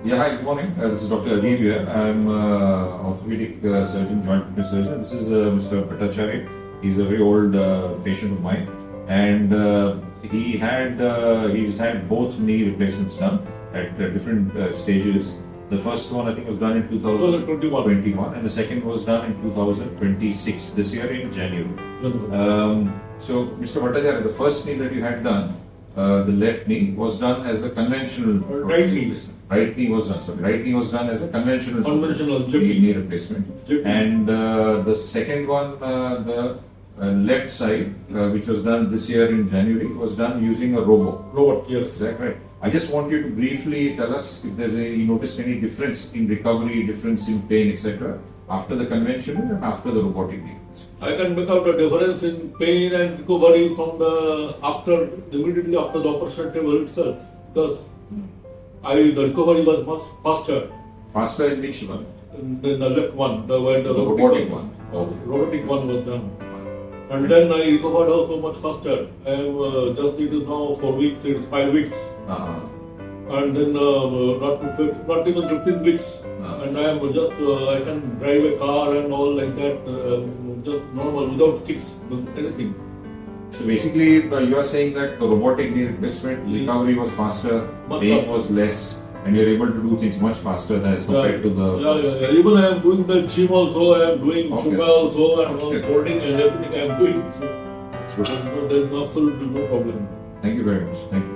Yeah, hi, good morning. This is Dr. Adeeb here. I'm Orthopedic Surgeon, Joint Surgeon. This is Mr. Murtaza Adeeb. He's a very old patient of mine, and he's had both knee replacements done at different stages. The first one I think was done in 2021, and the second was done in 2026, this year in January. So, Mr. Murtaza, the first knee that you had done, the left knee was done as a conventional right knee. replacement. Right knee was done. Sorry, right knee was done as a conventional knee replacement. And the second one, the left side, which was done this year in January, was done using a robot. Yes. Is that right? I just want you to briefly tell us if you noticed any difference in recovery, difference in pain, etc. after the conventional and after the robotic knee. I can make out the difference in pain and recovery from immediately after the operation table itself. Because the recovery was much faster. Faster in which one? The left one, the robotic one. Robotic one was done. And then I recovered also much faster. I have just it is now 4 weeks, it is 5 weeks. And then not even 15 weeks. And I am I can drive a car and all like that, just normal, without fix, anything. So basically, you are saying that the robotic knee replacement recovery was faster, pain was less, and you are able to do things much faster as compared to the. Yeah. Even I am doing the gym also, I am doing yoga also, and folding and everything I am doing. So there is absolutely no problem. Thank you very much. Thank you.